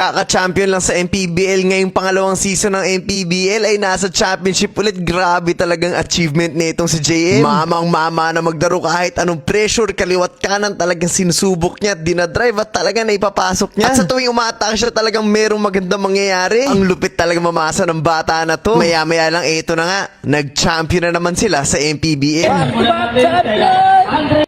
Kaka-champion lang sa MPBL ngayong pangalawang season ng MPBL ay nasa championship ulit. Grabe talagang achievement nitong si JM. Mamang-mama na magdaro kahit anong pressure, kaliwat kanan talagang sinusubok niya at dinadrive at talagang naipapasok niya. At sa tuwing umatake siya talagang merong magandang mangyayari. Ang lupit talaga mamasa ng bata na to. Maya-maya lang ito na nga, nag-champion na naman sila sa MPBL.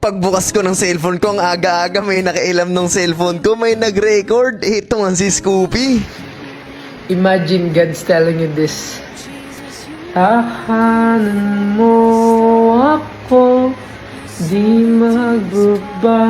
Pagbukas ko ng cellphone ko, ang aga-aga may nakailam ng cellphone ko, may nag-record. Ito nga si Scoopy. Imagine God's telling you this. Tahanan mo ako, di magbabago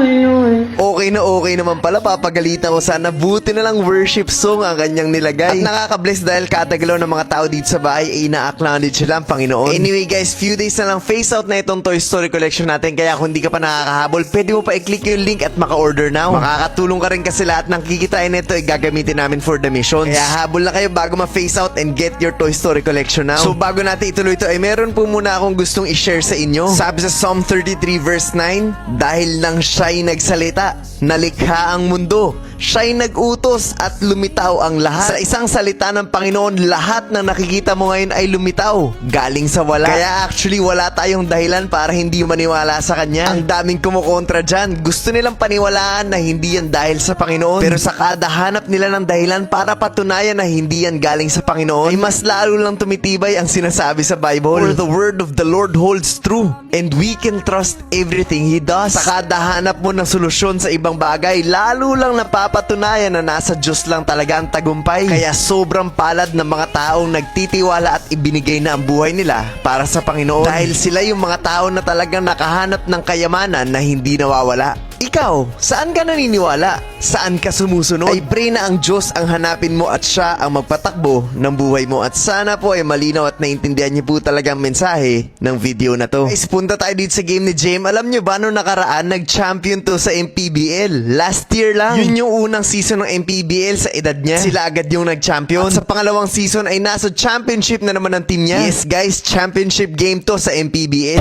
yun. Okay naman pala, papagalitan ko sana. Buti na lang worship song ang kanyang nilagay. At nakaka-bless dahil katagalaw ng mga tao dito sa bahay ay ina-acknowledge sila ang Panginoon. Anyway guys, few days na lang face out na itong Toy Story collection natin. Kaya kung di ka pa nakakahabol, pwede mo pa i-click yung link at maka-order now. Makakatulong ka rin kasi lahat ng kikitain nito ay gagamitin namin for the missions. Kaya habol na kayo bago ma-face out and get your Toy Story collection now. So bago natin ituloy ito ay meron po muna akong gustong i-share sa inyo. Sabi sa Psalm 33 verse 9, dahil nang siya'y nagsalita, nalikha ang mundo. Siya'y nag-utos at lumitaw ang lahat. Sa isang salita ng Panginoon, lahat ng nakikita mo ngayon ay lumitaw. Galing sa wala. Kaya actually wala tayong dahilan para hindi maniwala sa Kanya. Ang daming kumukontra dyan. Gusto nilang paniwalaan na hindi yan dahil sa Panginoon. Pero sa kada hanap nila ng dahilan para patunayan na hindi yan galing sa Panginoon, ay mas lalo lang tumitibay ang sinasabi sa Bible. For the word of the Lord holds true, and we can trust everything He does. Sa kada hanap mo ng solusyon sa ibang bagay, lalo lang napapatunayan na nasa Diyos lang talaga ang tagumpay. Kaya sobrang palad ng mga taong nagtitiwala at ibinigay na ang buhay nila para sa Panginoon. Dahil sila yung mga tao na talagang nakahanap ng kayamanan na hindi nawawala. Ikaw, saan ka naniniwala? Saan ka sumusunod? Ay pray na ang Diyos ang hanapin mo at Siya ang magpatakbo ng buhay mo. At sana po ay malinaw at naintindihan niyo po talaga ang mensahe ng video na to. Guys, punta tayo dito sa game ni JM. Alam niyo ba nung nakaraan, nag-champion to sa MPBL. Last year lang. Yun yung unang season ng MPBL sa edad niya. Sila agad yung nag-champion. At sa pangalawang season ay nasa championship na naman ng team niya. Yes guys, championship game to sa MPBL.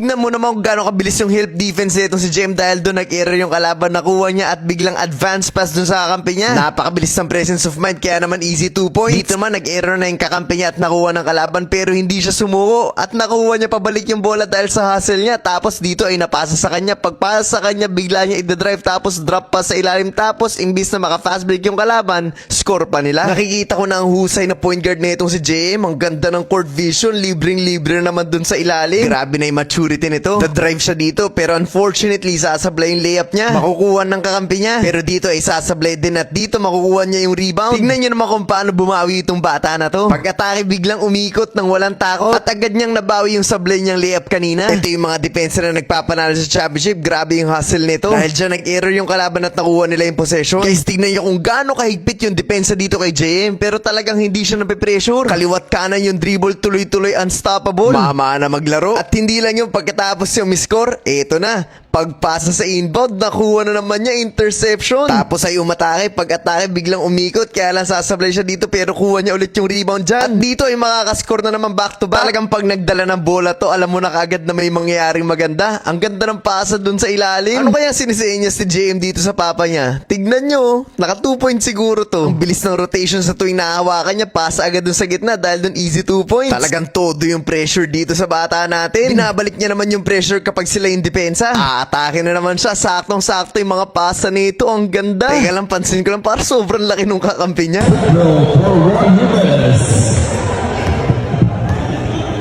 Tignan mo naman kung gano'ng kabilis yung help defense nito si JM dahil doon nag-error yung kalaban, nakuha niya at biglang advance pass doon sa kakampi niya. Napakabilis ng presence of mind kaya naman easy 2 points. Dito naman nag-error na yung kakampi niya at nakuha ng kalaban pero hindi siya sumuko at nakuha niya pabalik yung bola dahil sa hustle niya. Tapos dito ay napasa sa kanya. Pagpasa sa kanya bigla niya i-drive tapos drop pass sa ilalim tapos imbis na maka-fast break yung kalaban, score pa nila. Nakikita ko na ang husay na point guard na itong si JM. Ang ganda ng court vision, libreng-libre naman dun sa ilalim. Grabe na yung maturity nito. The-drive siya dito pero unfortunately sasablay yung layup niya. Makukuha ng kakampi niya. Pero dito ay sasablay din at dito makukuha niya yung rebound. Tignan niyo naman kung paano bumawi itong bata na to. Pag-atake biglang umikot ng walang takot at agad niyang nabawi yung sablay niyang layup kanina. Ito yung mga depensa na nagpapanalo sa championship. Grabe yung hustle nito. Dahil dyan nag-error yung kalaban at nakuha nila yung possession. Guys, tignan niyo kung gaano kahigpit yung depensa dito kay JM. Pero talagang hindi siya nape-pressure. Kaliwat kanan yung dribble, tuloy-tuloy unstoppable. Mama na maglaro. At hindi lang yung pagkatapos yung miscore, eto na. Pagpasa sa inbound, nakuha na naman niya interception. Tapos ay umatake, pag-atake biglang umikot, kaya lang sasablay siya dito pero kuha niya ulit yung rebound dyan. At dito ay makakascore na naman back to back. Talagang pag nagdala ng bola to, alam mo na kagad na may mangyayaring maganda. Ang ganda ng pasa dun sa ilalim. Ano kaya sinisinya si JM dito sa papa niya? Tignan nyo, naka 2 points siguro to. Ang bilis ng rotation sa tuwing nakahawakan niya, pasa agad dun sa gitna dahil dun easy 2 points. Talagang todo yung pressure dito sa bata natin. Binabalik niya naman yung pressure kapag sila yung depensa. Atake na naman siya. Saktong-sakto yung mga pasa nito. Ang ganda. Teka lang, pansin ko lang para sobrang laki nung kakampi niya.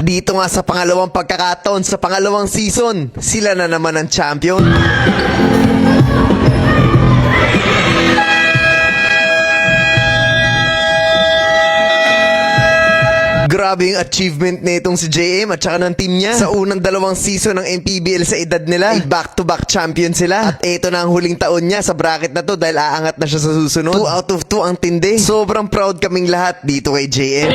Dito nga sa pangalawang pagkakataon, sa pangalawang season, sila na naman ang champion. Grabe yung achievement nitong si JM at saka ng team niya. Sa unang dalawang season ng MPBL sa edad nila, ay back-to-back champion sila. At ito na ang huling taon niya sa bracket na to dahil aangat na siya sa susunod. 2 out of 2 ang tindi. Sobrang proud kaming lahat dito kay JM.